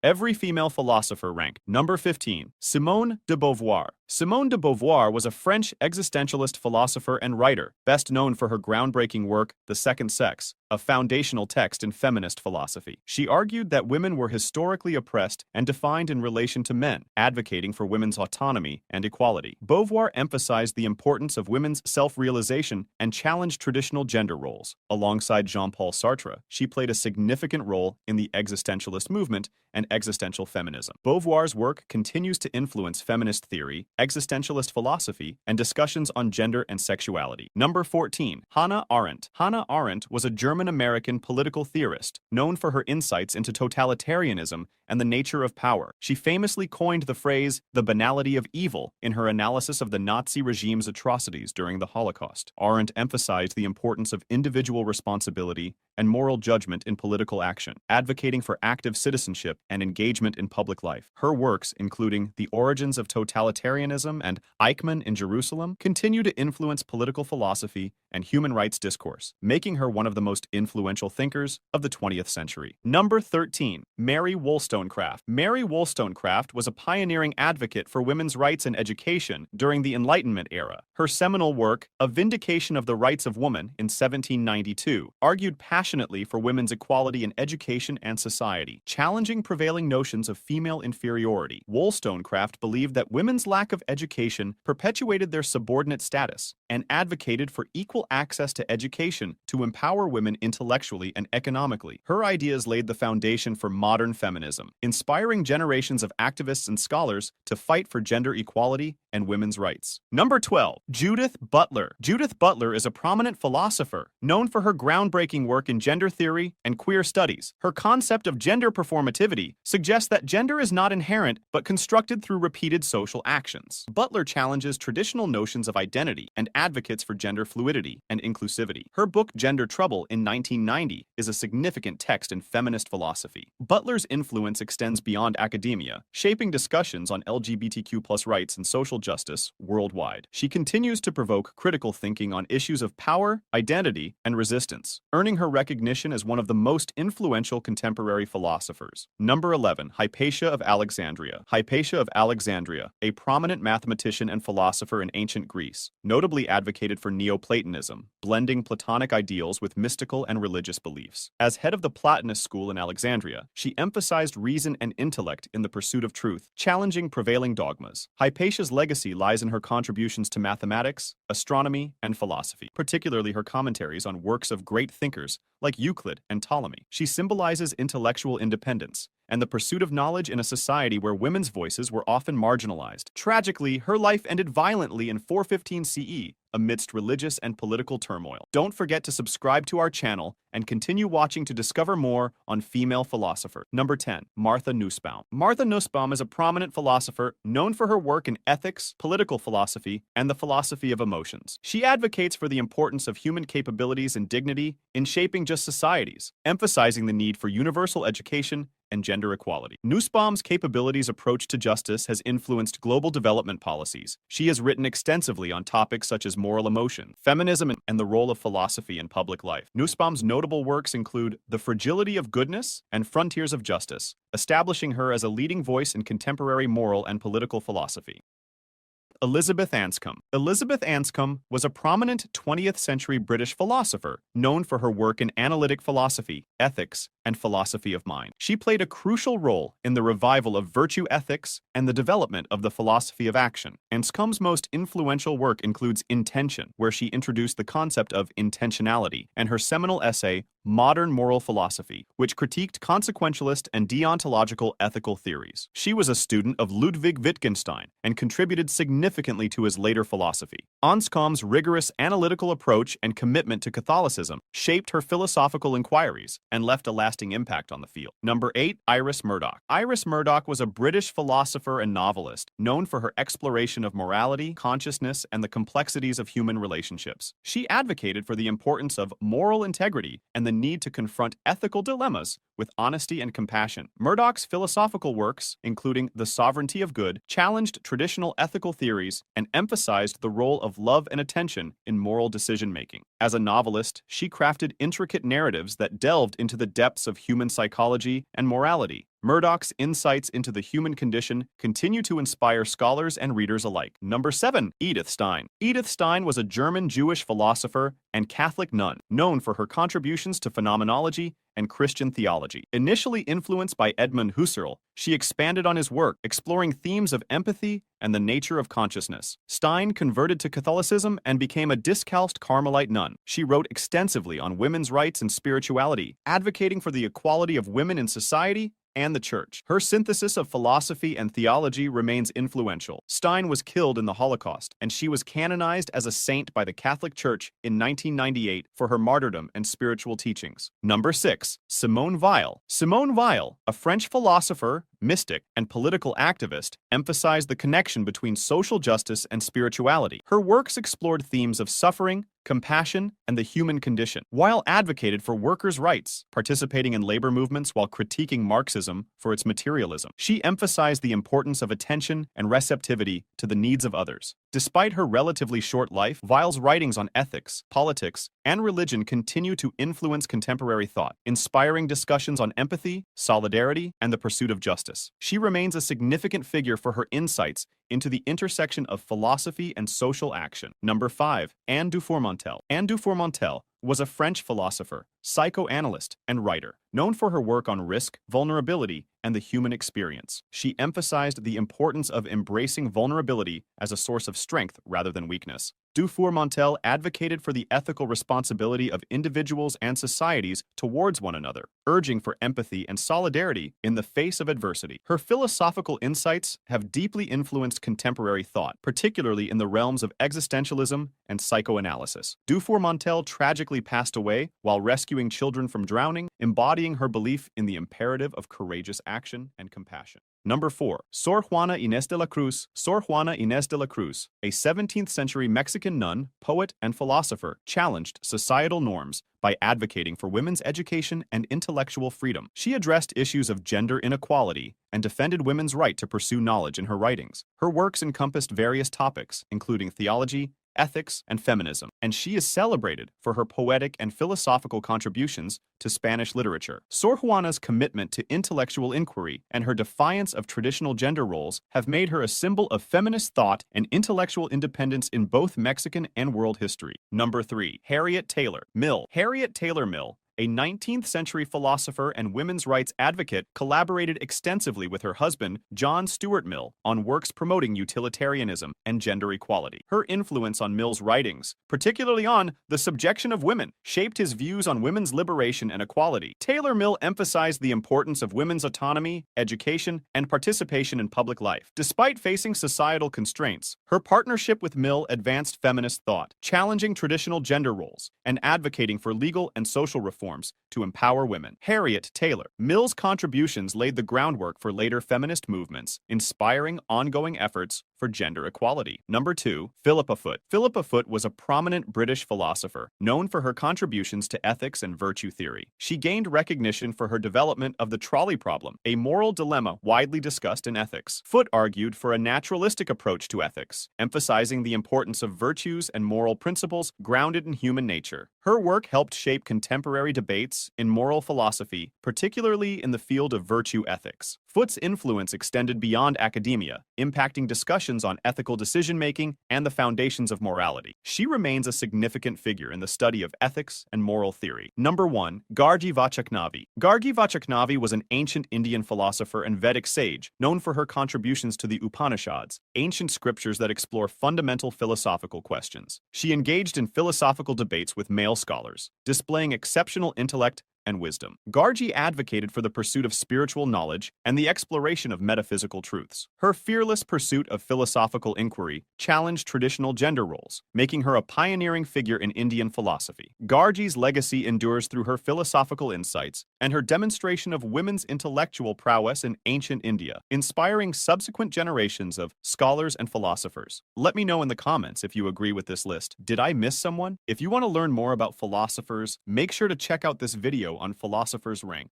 Every female philosopher rank. Number 15. Simone de Beauvoir. Simone de Beauvoir was a French existentialist philosopher and writer, best known for her groundbreaking work, The Second Sex, a foundational text in feminist philosophy. She argued that women were historically oppressed and defined in relation to men, advocating for women's autonomy and equality. Beauvoir emphasized the importance of women's self-realization and challenged traditional gender roles. Alongside Jean-Paul Sartre, she played a significant role in the existentialist movement and existential feminism. Beauvoir's work continues to influence feminist theory, existentialist philosophy, and discussions on gender and sexuality. Number 14. Hannah Arendt. Hannah Arendt was a German-American political theorist, known for her insights into totalitarianism and the nature of power. She famously coined the phrase, the banality of evil, in her analysis of the Nazi regime's atrocities during the Holocaust. Arendt emphasized the importance of individual responsibility and moral judgment in political action, advocating for active citizenship and engagement in public life. Her works, including The Origins of Totalitarianism and Eichmann in Jerusalem, continue to influence political philosophy and human rights discourse, making her one of the most influential thinkers of the 20th century. Number 13. Mary Wollstonecraft. Mary Wollstonecraft was a pioneering advocate for women's rights and education during the Enlightenment era. Her seminal work, A Vindication of the Rights of Woman in 1792, argued passionately for women's equality in education and society, challenging prevailing notions of female inferiority. Wollstonecraft believed that women's lack of education perpetuated their subordinate status and advocated for equal access to education to empower women intellectually and economically. Her ideas laid the foundation for modern feminism, inspiring generations of activists and scholars to fight for gender equality and women's rights. Number 12. Judith Butler. Judith Butler is a prominent philosopher, known for her groundbreaking work in gender theory and queer studies. Her concept of gender performativity suggests that gender is not inherent but constructed through repeated social actions. Butler challenges traditional notions of identity and advocates for gender fluidity and inclusivity. Her book Gender Trouble in 1990 is a significant text in feminist philosophy. Butler's influence extends beyond academia, shaping discussions on LGBTQ+ rights and social justice worldwide. She continues to provoke critical thinking on issues of power, identity, and resistance, earning her recognition as one of the most influential contemporary philosophers. Number 11. Hypatia of Alexandria. Hypatia of Alexandria, a prominent mathematician and philosopher in ancient Greece, notably advocated for Neoplatonism, blending Platonic ideals with mystical and religious beliefs. As head of the Platonist school in Alexandria, she emphasized reason and intellect in the pursuit of truth, challenging prevailing dogmas. Hypatia's legacy lies in her contributions to mathematics, astronomy, and philosophy, particularly her commentaries on works of great thinkers like Euclid and Ptolemy. She symbolizes intellectual independence and the pursuit of knowledge in a society where women's voices were often marginalized. Tragically, her life ended violently in 415 CE, amidst religious and political turmoil. Don't forget to subscribe to our channel and continue watching to discover more on female philosophers. Number 10. Martha Nussbaum. Martha Nussbaum is a prominent philosopher known for her work in ethics, political philosophy, and the philosophy of emotions. She advocates for the importance of human capabilities and dignity in shaping just societies, emphasizing the need for universal education and gender equality. Nussbaum's capabilities approach to justice has influenced global development policies. She has written extensively on topics such as moral emotion, feminism, and the role of philosophy in public life. Nussbaum's notable works include The Fragility of Goodness and Frontiers of Justice, establishing her as a leading voice in contemporary moral and political philosophy. Elizabeth Anscombe. Elizabeth Anscombe was a prominent 20th century British philosopher known for her work in analytic philosophy, ethics, and philosophy of mind. She played a crucial role in the revival of virtue ethics and the development of the philosophy of action. Anscombe's most influential work includes Intention, where she introduced the concept of intentionality, and her seminal essay, Modern Moral Philosophy, which critiqued consequentialist and deontological ethical theories. She was a student of Ludwig Wittgenstein and contributed significantly to his later philosophy. Anscombe's rigorous analytical approach and commitment to Catholicism shaped her philosophical inquiries and left a lasting impact on the field. Number 8. Iris Murdoch. Iris Murdoch was a British philosopher and novelist known for her exploration of morality, consciousness, and the complexities of human relationships. She advocated for the importance of moral integrity and the need to confront ethical dilemmas with honesty and compassion. Murdoch's philosophical works, including The Sovereignty of Good, challenged traditional ethical theories and emphasized the role of love and attention in moral decision-making. As a novelist, she crafted intricate narratives that delved into the depths of human psychology and morality, Murdoch's insights into the human condition continue to inspire scholars and readers alike. Number 7. Edith Stein. Edith Stein was a German Jewish philosopher and Catholic nun, known for her contributions to phenomenology and Christian theology. Initially influenced by Edmund Husserl, she expanded on his work, exploring themes of empathy and the nature of consciousness. Stein converted to Catholicism and became a discalced Carmelite nun. She wrote extensively on women's rights and spirituality, advocating for the equality of women in society and the church. Her synthesis of philosophy and theology remains influential. Stein was killed in the Holocaust, and she was canonized as a saint by the Catholic Church in 1998 for her martyrdom and spiritual teachings. Number 6. Simone Weil. Simone Weil, a French philosopher, mystic, and political activist, emphasized the connection between social justice and spirituality. Her works explored themes of suffering, compassion, and the human condition. Weil advocated for workers' rights, participating in labor movements while critiquing Marxism for its materialism. She emphasized the importance of attention and receptivity to the needs of others. Despite her relatively short life, Weil's writings on ethics, politics, and religion continue to influence contemporary thought, inspiring discussions on empathy, solidarity, and the pursuit of justice. She remains a significant figure for her insights into the intersection of philosophy and social action. Number 5. Anne Dufourmantelle. Anne Dufourmantelle was a French philosopher, psychoanalyst, and writer, known for her work on risk, vulnerability, and the human experience. She emphasized the importance of embracing vulnerability as a source of strength rather than weakness. Dufourmantelle advocated for the ethical responsibility of individuals and societies towards one another, urging for empathy and solidarity in the face of adversity. Her philosophical insights have deeply influenced contemporary thought, particularly in the realms of existentialism and psychoanalysis. Dufourmantelle tragically passed away while rescuing children from drowning, embodying her belief in the imperative of courageous action and compassion. Number 4. Sor Juana Inés de la Cruz. Sor Juana Inés de la Cruz, a 17th century Mexican nun, poet, and philosopher, challenged societal norms by advocating for women's education and intellectual freedom. She addressed issues of gender inequality and defended women's right to pursue knowledge in her writings. Her works encompassed various topics, including theology, ethics, and feminism, and she is celebrated for her poetic and philosophical contributions to Spanish literature. Sor Juana's commitment to intellectual inquiry and her defiance of traditional gender roles have made her a symbol of feminist thought and intellectual independence in both Mexican and world history. Number 3. Harriet Taylor Mill. Harriet Taylor Mill, a 19th century philosopher and women's rights advocate, collaborated extensively with her husband, John Stuart Mill, on works promoting utilitarianism and gender equality. Her influence on Mill's writings, particularly on the subjection of women, shaped his views on women's liberation and equality. Taylor Mill emphasized the importance of women's autonomy, education, and participation in public life. Despite facing societal constraints, her partnership with Mill advanced feminist thought, challenging traditional gender roles and advocating for legal and social reforms to empower women. Harriet Taylor Mill's contributions laid the groundwork for later feminist movements, inspiring ongoing efforts for gender equality. Number 2. Philippa Foot. Philippa Foot was a prominent British philosopher, known for her contributions to ethics and virtue theory. She gained recognition for her development of the trolley problem, a moral dilemma widely discussed in ethics. Foot argued for a naturalistic approach to ethics, emphasizing the importance of virtues and moral principles grounded in human nature. Her work helped shape contemporary debates in moral philosophy, particularly in the field of virtue ethics. Foot's influence extended beyond academia, impacting discussions on ethical decision-making and the foundations of morality. She remains a significant figure in the study of ethics and moral theory. Number 1. Gargi Vachaknavi. Gargi Vachaknavi was an ancient Indian philosopher and Vedic sage, known for her contributions to the Upanishads, ancient scriptures that explore fundamental philosophical questions. She engaged in philosophical debates with male scholars, displaying exceptional intellect and wisdom. Gargi advocated for the pursuit of spiritual knowledge and the exploration of metaphysical truths. Her fearless pursuit of philosophical inquiry challenged traditional gender roles, making her a pioneering figure in Indian philosophy. Gargi's legacy endures through her philosophical insights and her demonstration of women's intellectual prowess in ancient India, inspiring subsequent generations of scholars and philosophers. Let me know in the comments if you agree with this list. Did I miss someone? If you want to learn more about philosophers, make sure to check out this video on philosophers' rank.